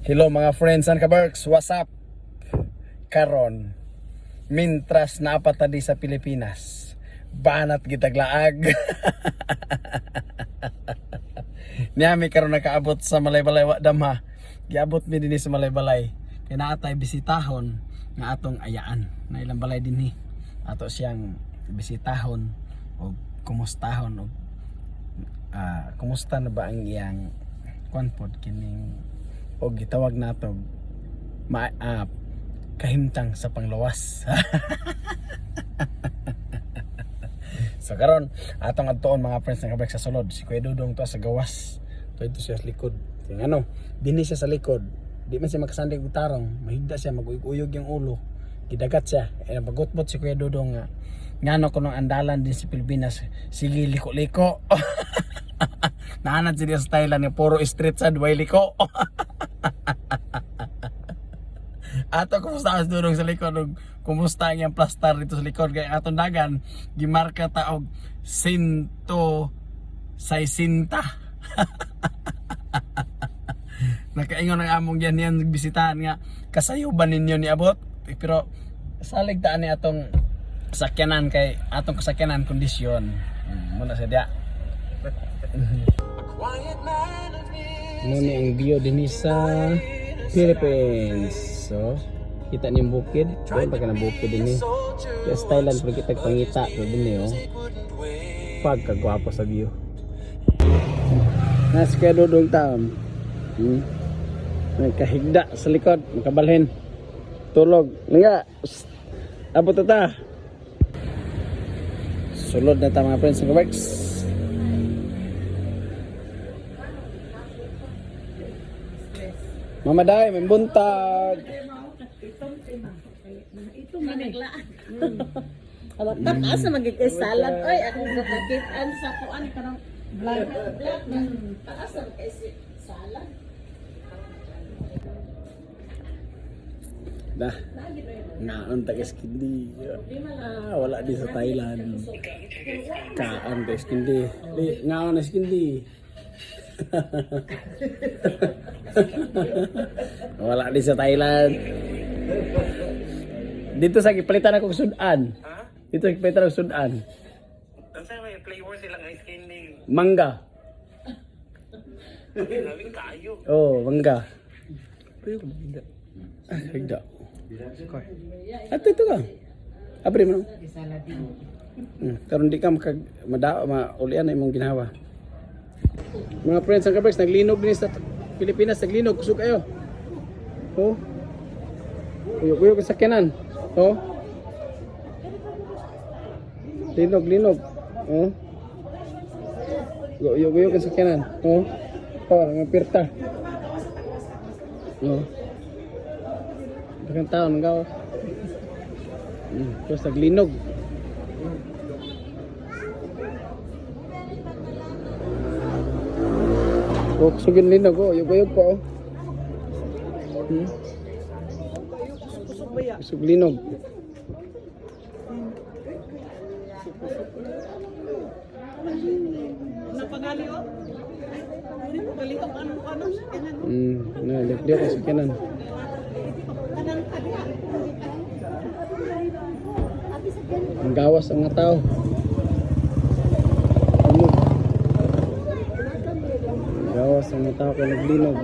Hello mga friends and kabarks, what's up? Karon, mintras napatadi sa Pilipinas, banat gitaglaag. Niyami karon nakaabot sa Malaybalay wa damha. Giabot mi dinhi sa Malaybalay. Kay naatay bisitahon nga atong ayaan. Na ilang balay dinhi. Ato siyang bisitahon o kumustahon o kumusta na ba ang iyang kwanpod kining o gitawag nato kahimtang sa panglawas. So karon atong adtoon mga friends nga kabalik sa sulod, si Kuya Dudong to sa gawas, to ito siya sa likod. Ting ano, dinhi siya sa likod, di man siya makasandig og tarong, mahigda siya, maguyog yung ulo, gidagat siya. Napagutbot si Kuya Dudong nga ngano kuno andalan din si Pilipinas, sige liko-liko. Naanad siya sa Thailand nga puro street sad way liko. Ato kumusta as Dudong sa likod, kumusta ang plastar dito sa likod, kaya atong dagan gimarka ta og 160. Nakaingon ang among yan bisitahan nga kasayuban ninyo ni abot, pero salig taan ni atong sakyanan kay atong kasakyanan kondisyon muna sa dia. Muna ang view din sa Philippines. So, kita niyo yung bukid. Doon pa ka ng bukid din eh. Kaya sa Thailand, pag kita pangita, doon din eh, oh. Pagkagwapo sa view. Nasa kaya Dudong taon. Nagkahigda sa likod, makabalhin. Tulog. Nga, abot na ta. Sulod na ta mga friends and works. Mamaday, may buntag. Ito maniglaan. Taas na magiging salad. Ay, akong natakitaan sa kuan kanang black na taas na magiging salad. Dah. Naan ta kindi. Wala di sa Thailand. Kaan ta kindi. Ngaon na kindi. Wala di sa Thailand. Dito sa gipalitan ako sudan. Ha? Dito sa gipalitan ako sudan. Kasi may flavor silang ice candy. Mangga. Labing kayo. Oh, mangga. Higda. Ato ito ka. Abri mo. Karon di ka maulian na imong ginawa. Mga friends and kabers, naglinog din sa Pilipinas, naglinog, kusog kayo. Oh. Kuyog-kuyog sa sakyanan. Oh. Linog. Oh. Kuyog-kuyog sa sakyanan. Oh. Oh, ang pirta. Oh. Dagang tao nang gawas. Terus naglinog. Oh, kusugin linog oh, yug-yug pa oh. Kusug linog. Napagali oh. Gali ko ano kanan. Na liog sa kanan. Kanan ka diha. Ang gawas ang mga tao. Gawas ang mga tao kay naglinog.